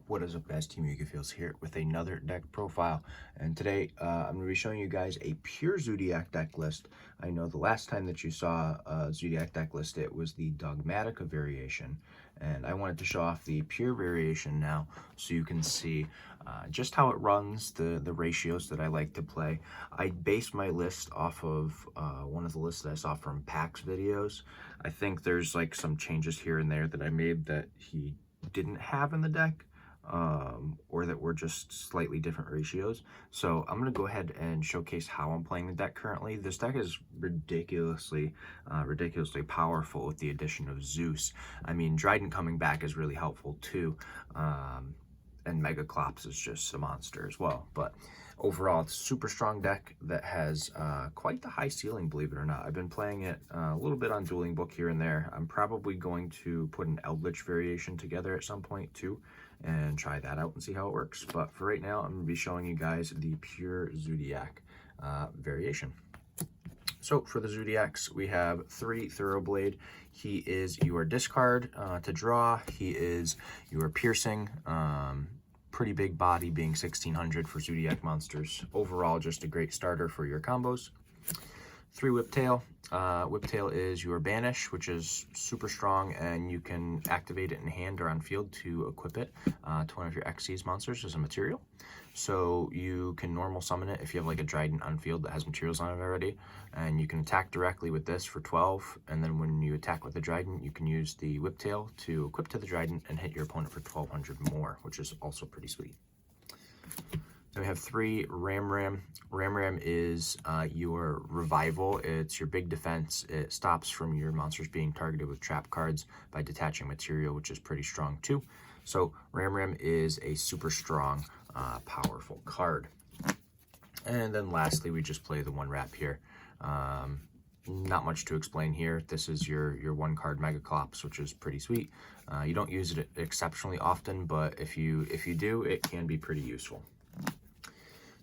What is up, guys? Team Yuga Feels here with another deck profile, and today I'm going to be showing you guys a pure Zoodiac deck list. I know the last time that you saw a Zoodiac deck list, it was the Dogmatica variation, and I wanted to show off the pure variation now so you can see just how it runs, the ratios that I like to play. I based my list off of one of the lists that I saw from Pax videos. I think there's like some changes here and there that I made that he didn't have in the deck, or that were just slightly different ratios. So I'm going to go ahead and showcase how I'm playing the deck currently. This deck is ridiculously powerful with the addition of Zeus. I mean, Dryden coming back is really helpful too. And Megaclops is just a monster as well. But overall, it's a super strong deck that has quite the high ceiling, believe it or not. I've been playing it a little bit on Dueling Book here and there. I'm probably going to put an Eldritch variation together at some point too and try that out and see how it works. But for right now, I'm going to be showing you guys the pure Zoodiac variation. So for the Zoodiacs, we have 3 Thoroughblade. He is your discard to draw. He is your piercing. Pretty big body, being 1600 for Zoodiac monsters. Overall, just a great starter for your combos. 3 Whiptail. Whiptail is your banish, which is super strong, and you can activate it in hand or on field to equip it to one of your Xyz monsters as a material. So you can normal summon it if you have like a Dryden on field that has materials on it already, and you can attack directly with this for 12, and then when you attack with the Dryden, you can use the Whiptail to equip to the Dryden and hit your opponent for 1200 more, which is also pretty sweet. Then we have 3 Ram Ram. Ram Ram is your revival. It's your big defense. It stops from your monsters being targeted with trap cards by detaching material, which is pretty strong too. So Ram Ram is a super strong, powerful card. And then lastly, we just play the 1 wrap here. Not much to explain here. This is your 1 card Megaclops, which is pretty sweet. You don't use it exceptionally often, but if you do, it can be pretty useful.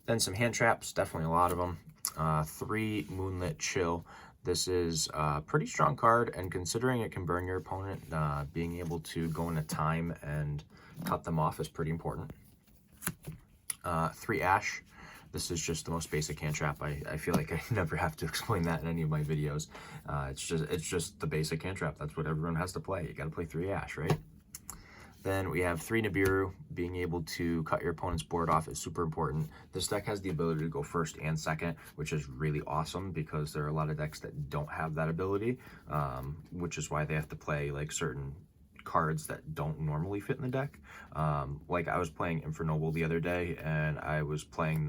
Then some hand traps, definitely a lot of them. 3 Moonlit Chill. This is a pretty strong card, and considering it can burn your opponent, being able to go in a time and cut them off is pretty important. 3 Ash. This is just the most basic hand trap. I feel like I never have to explain that in any of my videos. It's just the basic hand trap. That's what everyone has to play. You got to play 3 Ash, right? Then we have 3 Nibiru. Being able to cut your opponent's board off is super important. This deck has the ability to go first and second, which is really awesome because there are a lot of decks that don't have that ability, which is why they have to play like certain cards that don't normally fit in the deck. Like I was playing Infernoble the other day, and I was playing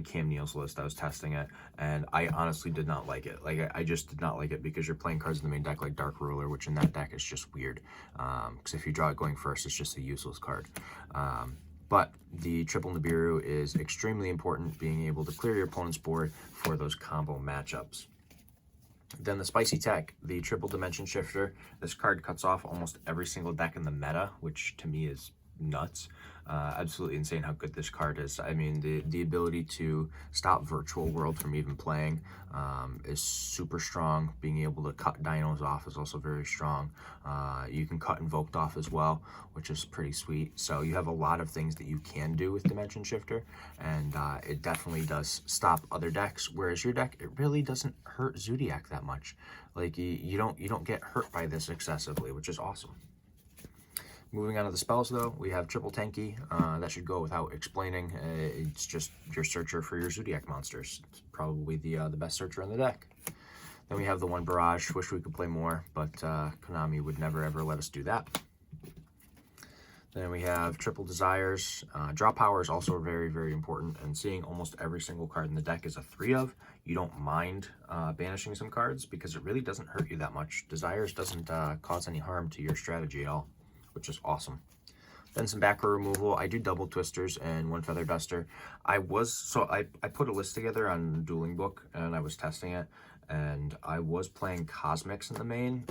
Cam Neal's list. I was testing it, and I honestly did not like it. Like I just did not like it because you're playing cards in the main deck like Dark Ruler, which in that deck is just weird. Because if you draw it going first, it's just a useless card. But the triple Nibiru is extremely important, being able to clear your opponent's board for those combo matchups. Then the Spicy Tech, the Triple Dimension Shifter. This card cuts off almost every single deck in the meta, which to me is nuts. Absolutely insane how good this card is. I mean, the ability to stop Virtual World from even playing is super strong. Being able to cut Dinos off is also very strong. You can cut Invoked off as well, which is pretty sweet. So you have a lot of things that you can do with Dimension Shifter, and it definitely does stop other decks, whereas your deck, it really doesn't hurt Zoodiac that much. Like you don't get hurt by this excessively, which is awesome. Moving on to the spells, though, we have Triple Tanky. That should go without explaining. It's just your searcher for your Zoodiac monsters. It's probably the best searcher in the deck. Then we have the 1 Barrage. Wish we could play more, but Konami would never ever let us do that. Then we have Triple Desires. Draw power is also very, very important, and seeing almost every single card in the deck is a 3 of, you don't mind banishing some cards because it really doesn't hurt you that much. Desires doesn't cause any harm to your strategy at all, which is awesome. Then some back row removal. I do double twisters and 1 Feather Duster. I put a list together on Dueling Book, and I was testing it, and I was playing Cosmics in the main.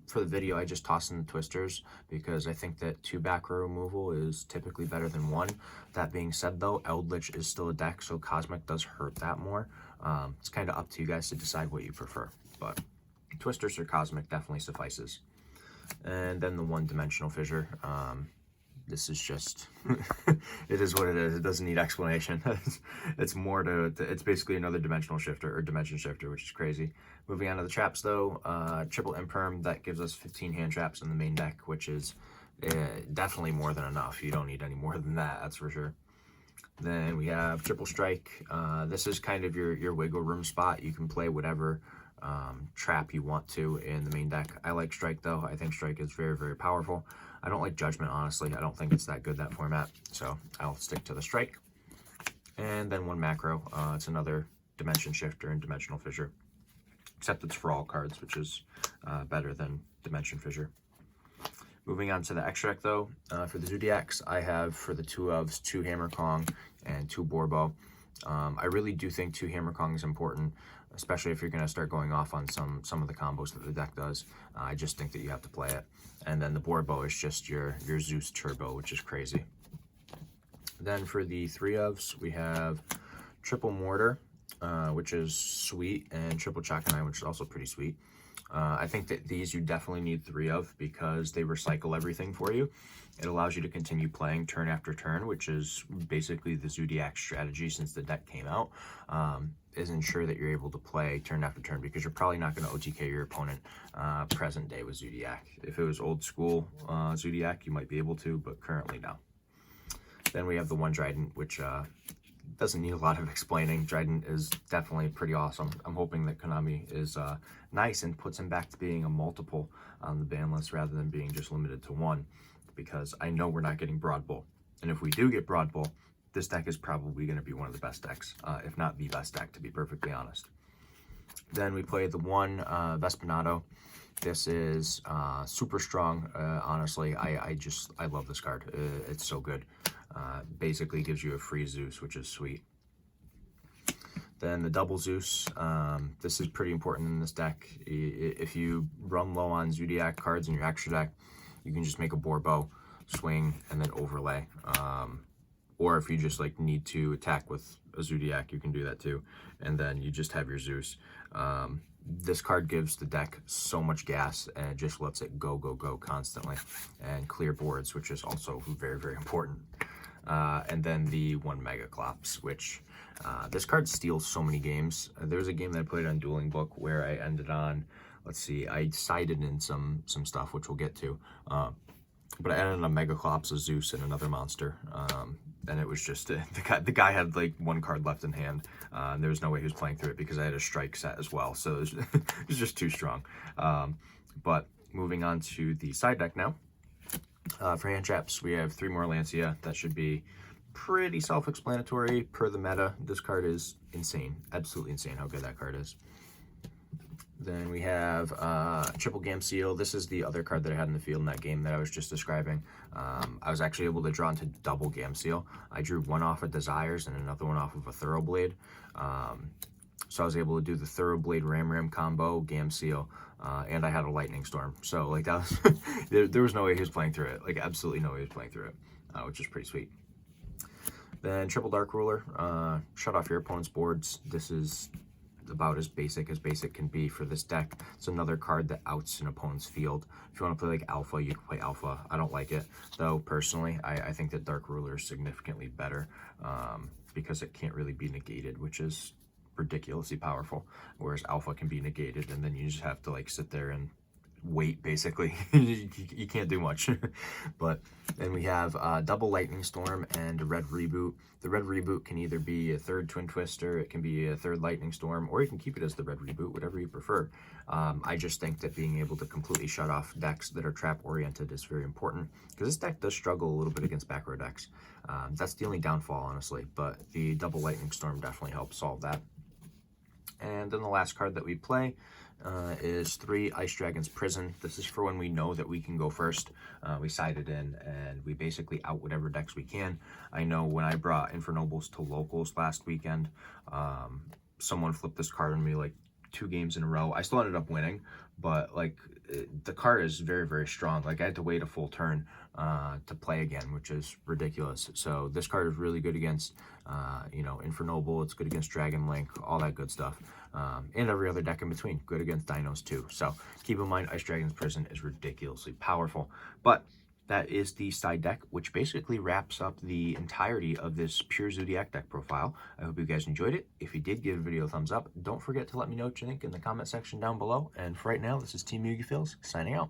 For the video, I just tossed in the twisters because I think that 2 back row removal is typically better than 1. That being said, though, Eldritch is still a deck, so Cosmic does hurt that more. It's kind of up to you guys to decide what you prefer, but twisters or Cosmic definitely suffices. And then the 1 Dimensional Fissure. this is just, it is what it is. It doesn't need explanation. It's more it's basically another dimensional shifter or dimension shifter, which is crazy. Moving on to the traps though, triple imperm, that gives us 15 hand traps in the main deck, which is definitely more than enough. You don't need any more than that, that's for sure. Then we have triple strike. This is kind of your wiggle room spot. You can play whatever trap you want to in the main deck. I like strike though. I think strike is very, very powerful. I don't like judgment, honestly. I don't think it's that good, that format. So I'll stick to the strike. And then one macro. It's another dimension shifter and dimensional fissure. Except it's for all cards, which is better than dimension fissure. Moving on to the extra deck though, for the Zoodiacs, I have for the 2 ofs, 2 Hammer Kong and 2 Borbo. I really do think 2 Hammer Kong is important, especially if you're going to start going off on some of the combos that the deck does. I just think that you have to play it. And then the Borbo is just your Zeus Turbo, which is crazy. Then for the 3 ofs, we have Triple Mortar, which is sweet, and Triple Chakanai, which is also pretty sweet. I think that these you definitely need 3 of because they recycle everything for you. It allows you to continue playing turn after turn, which is basically the Zoodiac strategy since the deck came out, is ensure that you're able to play turn after turn because you're probably not going to OTK your opponent present day with Zoodiac. If it was old school Zoodiac, you might be able to, but currently no. Then we have the 1 Trident, which doesn't need a lot of explaining. Trident is definitely pretty awesome. I'm hoping that Konami is nice and puts him back to being a multiple on the ban list rather than being just limited to 1, because I know we're not getting Broad Bull. And if we do get Broad Bull, this deck is probably going to be one of the best decks, if not the best deck, to be perfectly honest. Then we play the 1 Vespinato. This is super strong, honestly. I love this card. It's so good. Basically gives you a free Zeus, which is sweet. Then the double Zeus. This is pretty important in this deck. If you run low on Zoodiac cards in your extra deck, you can just make a Borbo, swing, and then overlay. Or if you just like need to attack with a Zoodiac, you can do that too. And then you just have your Zeus. This card gives the deck so much gas and it just lets it go, go, go constantly. And clear boards, which is also very, very important. And then the 1 Megaclops, which this card steals so many games. There was a game that I played on Dueling Book where I ended on, let's see, I sided in some stuff, which we'll get to. But I ended on Megaclops, a Zeus, and another monster. And it was just, the guy had like 1 card left in hand. And there was no way he was playing through it because I had a strike set as well. So it was just too strong. But moving on to the side deck now. For hand traps, we have 3 more Lancia. That should be pretty self-explanatory per the meta. This card is insane. Absolutely insane how good that card is. Then we have Triple Gamseal. This is the other card that I had in the field in that game that I was just describing. I was actually able to draw into double Gamseal. I drew 1 off of Desires and another 1 off of a Thoroughblade. So I was able to do the Thoroughblade Ram combo, Gamseal, and I had a Lightning Storm. So like that was, there was no way he was playing through it. Like absolutely no way he was playing through it, which is pretty sweet. Then Triple Dark Ruler, shut off your opponent's boards. This is about as basic can be for this deck. It's another card that outs an opponent's field. If you want to play like Alpha, you can play Alpha. I don't like it, though, personally. I think that Dark Ruler is significantly better because it can't really be negated, which is ridiculously powerful, whereas Alpha can be negated, and then you just have to like sit there and wait, basically. You can't do much. But then we have double Lightning Storm and a Red Reboot. The Red Reboot can either be a 3rd Twin Twister, it can be a 3rd Lightning Storm, or you can keep it as the Red Reboot, whatever you prefer. I just think that being able to completely shut off decks that are trap oriented is very important, because this deck does struggle a little bit against back row decks. That's the only downfall, honestly, but the double Lightning Storm definitely helps solve that. And then the last card that we play is 3 Ice Dragon's Prison. This is for when we know that we can go first. We side it in and we basically out whatever decks we can. I know when I brought Infernobles to locals last weekend, someone flipped this card on me like 2 games in a row. I still ended up winning, but like the card is very, very strong. Like I had to wait a full turn to play again, which is ridiculous. So this card is really good against, you know, Infernoble. It's good against Dragon Link, all that good stuff. And every other deck in between. Good against Dinos too. So keep in mind, Ice Dragon's Prison is ridiculously powerful. But that is the side deck, which basically wraps up the entirety of this pure Zoodiac deck profile. I hope you guys enjoyed it. If you did, give the video a thumbs up. Don't forget to let me know what you think in the comment section down below. And for right now, this is Team Yugi Feels signing out.